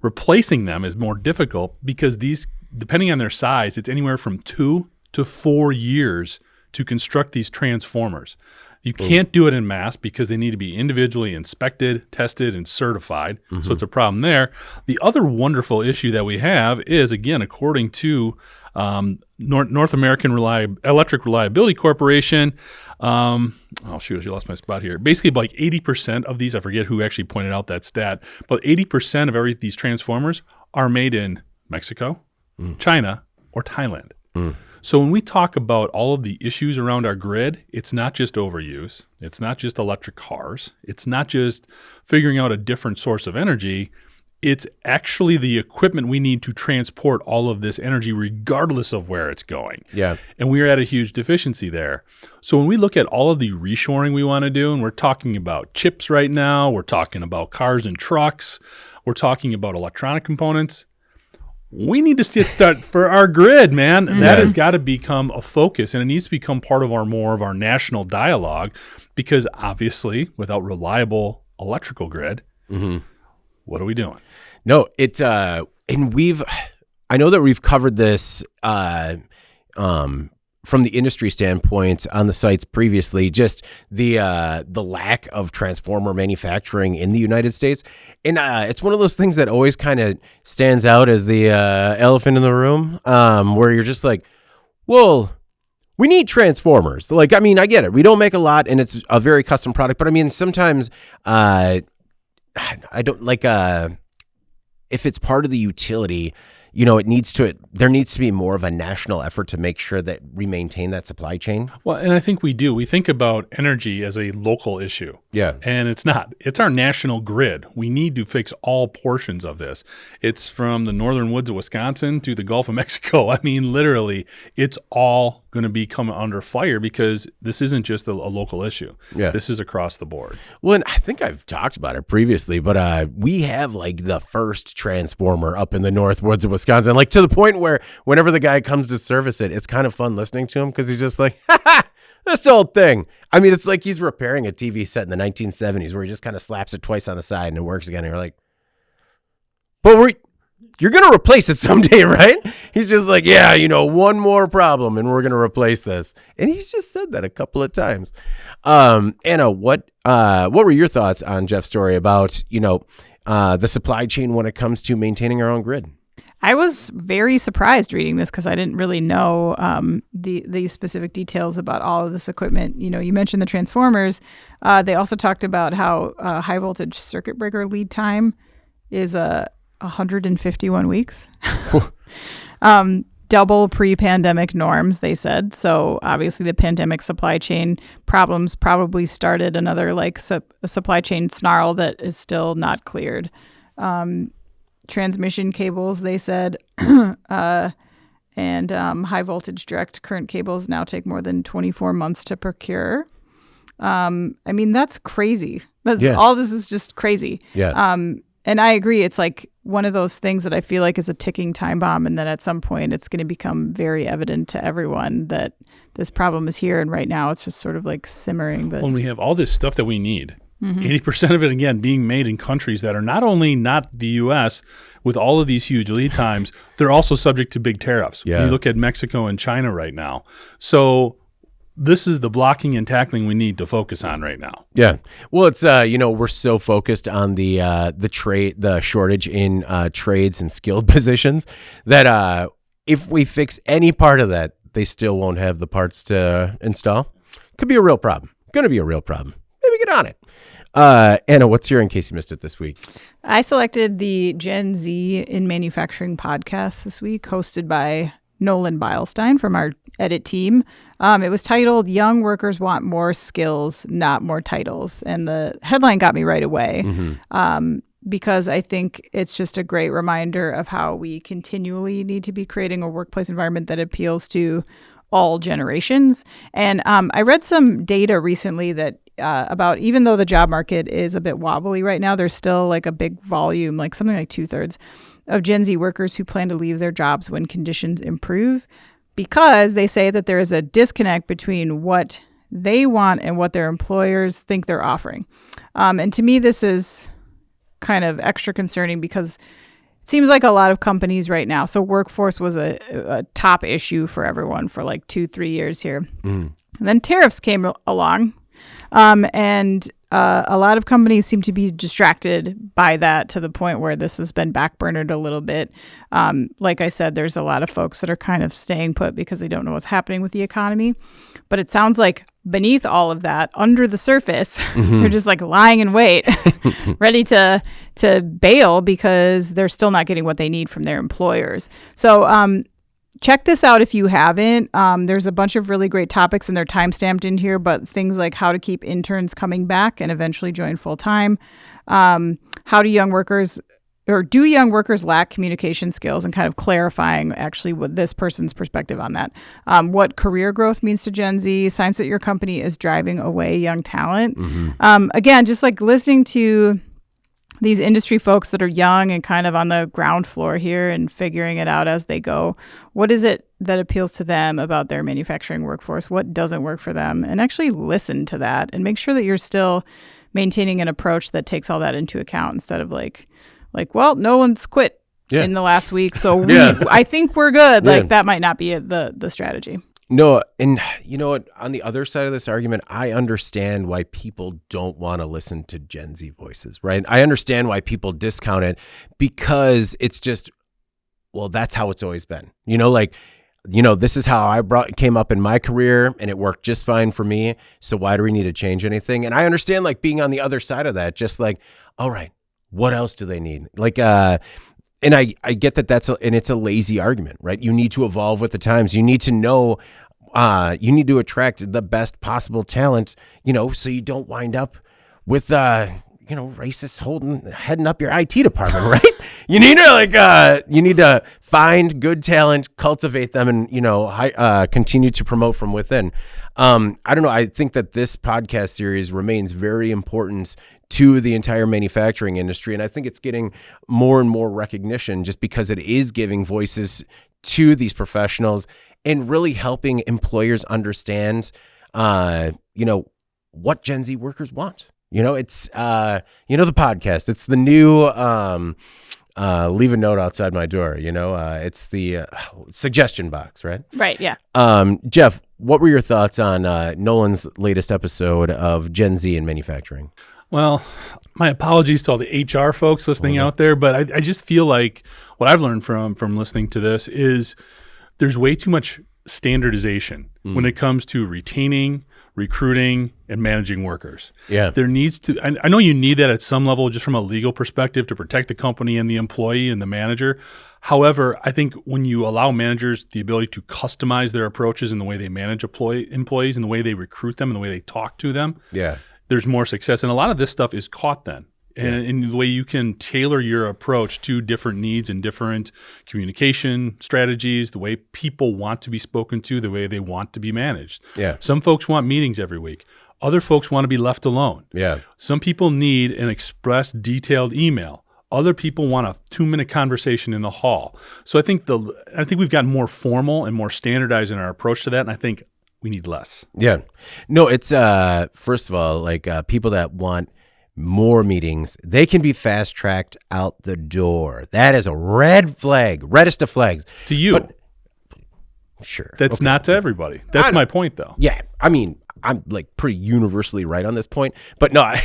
Replacing them is more difficult because these, depending on their size, it's anywhere from 2 to 4 years to construct these transformers. You can't do it in mass because they need to be individually inspected, tested, and certified. So it's a problem there. The other wonderful issue that we have is, again, according to North American Electric Reliability Corporation, I lost my spot here. Basically, like 80% of these, I forget who actually pointed out that stat, but 80% of these transformers are made in Mexico, China, or Thailand. So when we talk about all of the issues around our grid, it's not just overuse. It's not just electric cars. It's not just figuring out a different source of energy. It's actually the equipment we need to transport all of this energy regardless of where it's going. Yeah. And we're at a huge deficiency there. So when we look at all of the reshoring we want to do, and we're talking about chips right now, we're talking about cars and trucks, we're talking about electronic components, we need to start for our grid, man. That has got to become a focus, and it needs to become part of more of our national dialogue, because obviously without reliable electrical grid, what are we doing? No, it's and I know that we've covered this from the industry standpoint on the sites previously, just the lack of transformer manufacturing in the United States. And it's one of those things that always kind of stands out as the elephant in the room, where you're just like, well, we need transformers. Like, I mean, I get it. We don't make a lot, and it's a very custom product. But I mean, sometimes I don't like if it's part of the utility, you know, there needs to be more of a national effort to make sure that we maintain that supply chain. Well, and I think we do. We think about energy as a local issue. Yeah. And it's not. It's our national grid. We need to fix all portions of this. It's from the northern woods of Wisconsin to the Gulf of Mexico. I mean, literally, it's all going to be coming under fire, because this isn't just a local issue. Yeah. This is across the board. Well, and I think I've talked about it previously, but we have like the first transformer up in the north woods of Wisconsin, like to the point where whenever the guy comes to service it, it's kind of fun listening to him, because he's just like, this old thing. I mean, it's like he's repairing a TV set in the 1970s where he just kind of slaps it twice on the side and it works again. And you're like, but you're going to replace it someday, right? He's just like, yeah, one more problem and we're going to replace this. And he's just said that a couple of times. Anna, what were your thoughts on Jeff's story about, the supply chain when it comes to maintaining our own grid? I was very surprised reading this, because I didn't really know the specific details about all of this equipment. You mentioned the transformers. They also talked about how high voltage circuit breaker lead time is 151 weeks. Double pre-pandemic norms, they said. So obviously the pandemic supply chain problems probably started another supply chain snarl that is still not cleared. Transmission cables, they said, and high voltage direct current cables now take more than 24 months to procure. I mean, that's crazy. All this is just crazy. Yeah. And I agree. It's like one of those things that I feel like is a ticking time bomb, and then at some point it's going to become very evident to everyone that this problem is here. And right now it's just sort of like simmering. But when we have all this stuff that we need, 80% of it, again, being made in countries that are not only not the U.S., with all of these huge lead times, they're also subject to big tariffs. Yeah. When you look at Mexico and China right now. So this is the blocking and tackling we need to focus on right now. Yeah. Well, it's, we're so focused on the shortage in trades and skilled positions that if we fix any part of that, they still won't have the parts to install. Could be a real problem. Going to be a real problem. Maybe get on it. Anna, what's your In Case You Missed It this week? I selected the Gen Z in Manufacturing podcast this week, hosted by Nolan Beilstein from our edit team. It was titled "Young Workers Want More Skills, Not More Titles." And the headline got me right away because I think it's just a great reminder of how we continually need to be creating a workplace environment that appeals to all generations. And I read some data recently that about, even though the job market is a bit wobbly right now, there's still like a big volume, like something like 2/3 of Gen Z workers who plan to leave their jobs when conditions improve, because they say that there is a disconnect between what they want and what their employers think they're offering. And to me, this is kind of extra concerning, because it seems like a lot of companies right now, so workforce was a top issue for everyone for like 2-3 years here. And then tariffs came along, and a lot of companies seem to be distracted by that to the point where this has been backburnered a little bit. Like I said, there's a lot of folks that are kind of staying put because they don't know what's happening with the economy. But it sounds like beneath all of that, under the surface, they're just like lying in wait, ready to bail because they're still not getting what they need from their employers. So check this out if you haven't. There's a bunch of really great topics, and they're time-stamped in here, but things like how to keep interns coming back and eventually join full-time. How do young workers do young workers lack communication skills, and kind of clarifying actually what this person's perspective on that. What career growth means to Gen Z, signs that your company is driving away young talent. Again, just like listening to these industry folks that are young and kind of on the ground floor here and figuring it out as they go. What is it that appeals to them about their manufacturing workforce? What doesn't work for them? And actually listen to that and make sure that you're still maintaining an approach that takes all that into account instead of like, well, no one's quit in the last week, so I think we're good. Like that might not be the strategy. No, and you know what? On the other side of this argument, I understand why people don't want to listen to Gen Z voices, right? I understand why people discount it because it's just, well, that's how it's always been. This is how I came up in my career, and it worked just fine for me. So why do we need to change anything? And I understand like being on the other side of that, just like, all right, what else do they need? Like, and I get that it's a lazy argument, right? You need to evolve with the times. You need to know, you need to attract the best possible talent, so you don't wind up with, racists heading up your IT department, right? You need to find good talent, cultivate them, and, continue to promote from within. I don't know. I think that this podcast series remains very important to the entire manufacturing industry. And I think it's getting more and more recognition just because it is giving voices to these professionals and really helping employers understand, what Gen Z workers want. It's, the podcast, it's the new, leave a note outside my door, it's the suggestion box, right? Right. Yeah. Jeff, what were your thoughts on Nolan's latest episode of Gen Z in manufacturing? Well, my apologies to all the HR folks listening out there, but I just feel like what I've learned from listening to this is there's way too much standardization when it comes to retaining, recruiting, and managing workers. Yeah. There needs to, I know you need that at some level just from a legal perspective to protect the company and the employee and the manager. However, I think when you allow managers the ability to customize their approaches in the way they manage employees and the way they recruit them and the way they talk to them, there's more success. And a lot of this stuff is caught then. And in the way you can tailor your approach to different needs and different communication strategies, the way people want to be spoken to, the way they want to be managed. Yeah. Some folks want meetings every week. Other folks want to be left alone. Yeah. Some people need an express detailed email. Other people want a 2-minute conversation in the hall. So I think we've gotten more formal and more standardized in our approach to that. And I think we need less. Yeah. No, it's first of all, like people that want more meetings, they can be fast tracked out the door. That is a red flag, reddest of flags. To you. But, sure. That's not to everybody. That's my point, though. Yeah. I mean, I'm like pretty universally right on this point, but no.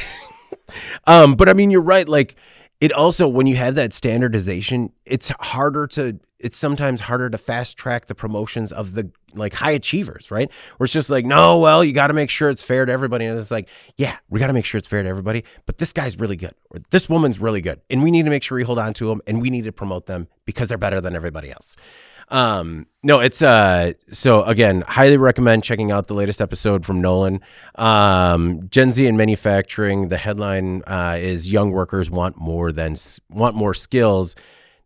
But I mean, you're right. Like it also, when you have that standardization, it's sometimes harder to fast track the promotions of the like high achievers, right? Where it's just like, no, well, you got to make sure it's fair to everybody. And it's like, yeah, we got to make sure it's fair to everybody, but this guy's really good, or this woman's really good, and we need to make sure we hold on to them, and we need to promote them because they're better than everybody else. No, it's so again, highly recommend checking out the latest episode from Nolan. Gen Z in manufacturing. The headline is "Young workers want more skills,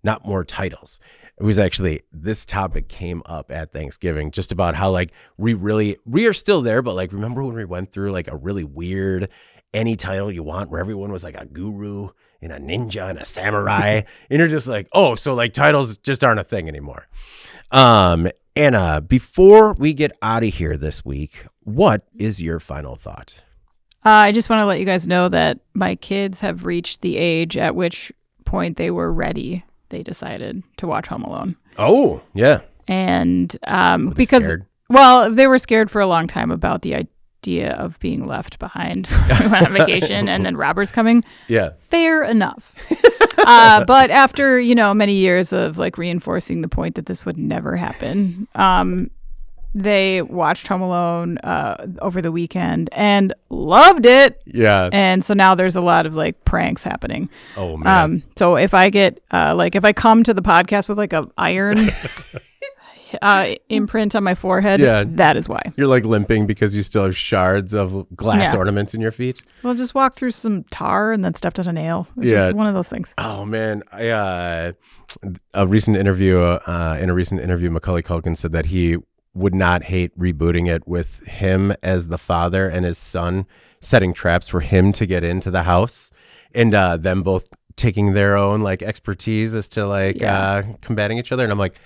not more titles." It was actually, this topic came up at Thanksgiving, just about how like we are still there, but like remember when we went through like a really weird any title you want where everyone was like a guru and a ninja and a samurai, and you're just like, oh, so like titles just aren't a thing anymore. Anna, before we get out of here this week, what is your final thought? I just want to let you guys know that my kids have reached the age at which point they were ready. They decided to watch Home Alone. Oh, yeah. And because, well, they were scared for a long time about the idea of being left behind when we went on vacation and then robbers coming. Yeah. Fair enough. But after, many years of like reinforcing the point that this would never happen, they watched Home Alone over the weekend and loved it. Yeah. And so now there's a lot of like pranks happening. Oh, man. So if I get if I come to the podcast with like a iron, imprint on my forehead, Yeah. that is why. You're like limping because you still have shards of glass Yeah. ornaments in your feet. Well, just walk through some tar and then stepped on a nail. It's Yeah. just one of those things. Oh man, a recent interview Macaulay Culkin said that he would not hate rebooting it with him as the father and his son setting traps for him to get into the house, and them both taking their own like expertise as to like combating each other. And I'm like,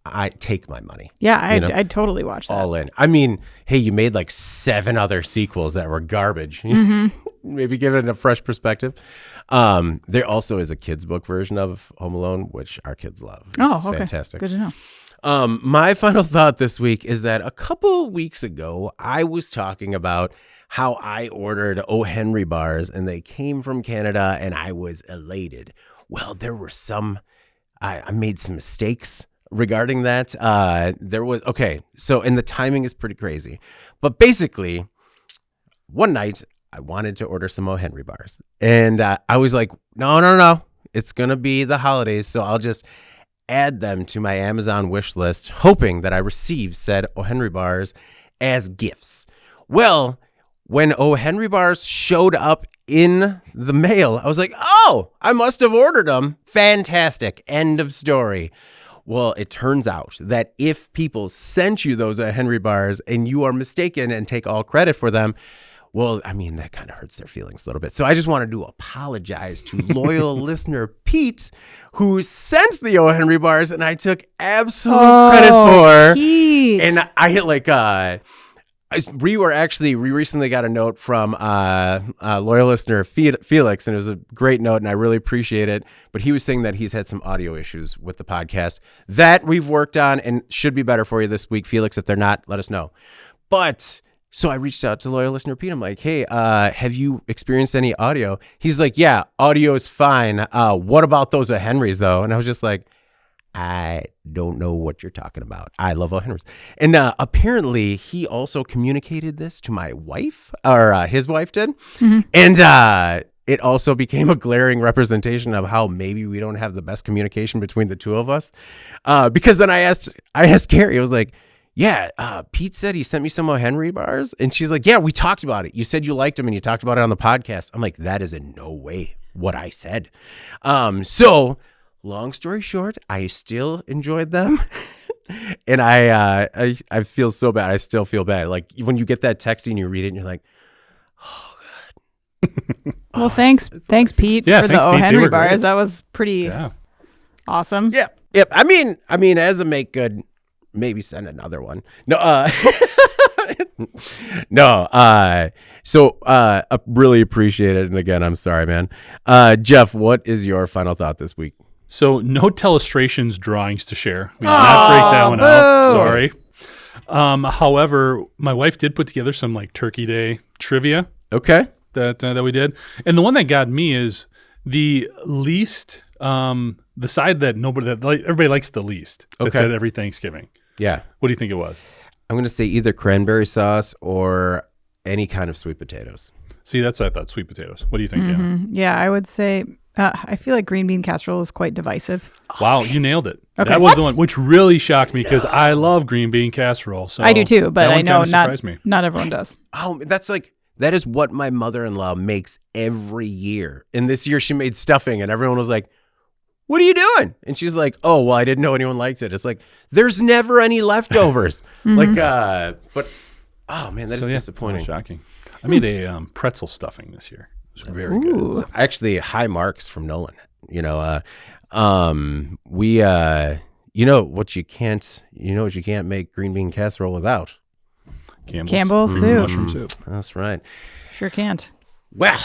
I take my money. Yeah, I'd totally watch that. All in. I mean, hey, you made like 7 other sequels that were garbage. Maybe give it a fresh perspective. There also is a kids book version of Home Alone, which our kids love. It's okay. fantastic. Good to know. My final thought this week is that a couple weeks ago, I was talking about how I ordered O. Henry bars and they came from Canada and I was elated. Well, there were I made some mistakes regarding that. So, and the timing is pretty crazy. But basically, one night, I wanted to order some O. Henry bars. And I was like, no. It's going to be the holidays, so I'll just add them to my Amazon wish list, hoping that I receive said O. Henry bars as gifts. Well, when O. Henry bars showed up in the mail, I was like, oh, I must have ordered them. Fantastic. End of story. Well, it turns out that if people sent you those O. Henry bars and you are mistaken and take all credit for them, well, I mean, that kind of hurts their feelings a little bit. So I just wanted to apologize to loyal listener Pete, who sent the O. Henry bars, and I took absolute credit for. Pete. And I hit like, we recently got a note from loyal listener Felix, and it was a great note, and I really appreciate it. But he was saying that he's had some audio issues with the podcast that we've worked on and should be better for you this week. Felix, if they're not, let us know. But so I reached out to loyal listener Pete. I'm like, hey, have you experienced any audio? He's like, yeah, audio is fine. What about those O. Henrys though? And I was just like, I don't know what you're talking about. I love O. Henrys. And apparently he also communicated this to my wife, or his wife did. Mm-hmm. And it also became a glaring representation of how maybe we don't have the best communication between the two of us. Because then I asked Carrie, I was like, yeah, Pete said he sent me some O. Henry bars. And she's like, yeah, we talked about it. You said you liked them and you talked about it on the podcast. I'm like, that is in no way what I said. So long story short, I still enjoyed them. And I feel so bad. I still feel bad. Like when you get that text and you read it and you're like, oh, God. Well, thanks, Pete, for the O. Henry bars. That was pretty awesome. Yeah. Yep. I mean, as a make good, maybe send another one. No, So I really appreciate it. And again, I'm sorry, man. Jeff, what is your final thought this week? So no Telestrations drawings to share. We did not break that one out. Sorry. However, my wife did put together some like Turkey Day trivia. Okay. That we did. And the one that got me is the least, the side that everybody likes the least. That's at every Thanksgiving. Yeah. What do you think it was? I'm going to say either cranberry sauce or any kind of sweet potatoes. See, that's what I thought, sweet potatoes. What do you think, Anna? Yeah, I would say, I feel like green bean casserole is quite divisive. Wow, you nailed it. Okay. That was the one, which really shocked me because I love green bean casserole. So I do too, but I know me. not everyone does. Oh, that is what my mother-in-law makes every year. And this year she made stuffing and everyone was like, what are you doing? And she's like, oh, well, I didn't know anyone liked it. It's like, there's never any leftovers. But, oh man, that is disappointing. Shocking. I made a pretzel stuffing this year. It was very good. It's actually high marks from Nolan. You know what you can't make green bean casserole without? Campbell's soup. Mushroom soup. That's right. Sure can't. Well,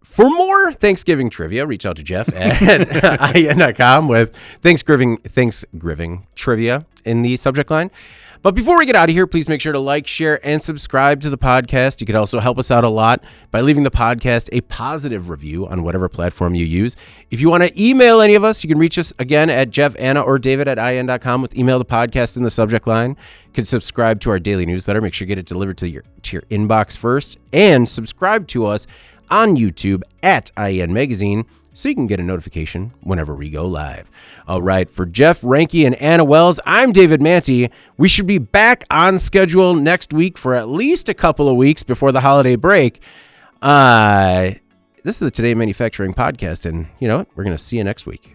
for more Thanksgiving trivia, reach out to Jeff at IN.com with Thanksgiving trivia in the subject line. But before we get out of here, please make sure to like, share, and subscribe to the podcast. You could also help us out a lot by leaving the podcast a positive review on whatever platform you use. If you want to email any of us, you can reach us again at Jeff, Anna, or David at IN.com with email the podcast in the subject line. You can subscribe to our daily newsletter. Make sure you get it delivered to your inbox first. And subscribe to us on YouTube at IN Magazine. so you can get a notification whenever we go live. All right, for Jeff Ranke and Anna Wells, I'm David Manti. We should be back on schedule next week for at least a couple of weeks before the holiday break. This is the Today Manufacturing Podcast, and you know what? We're going to see you next week.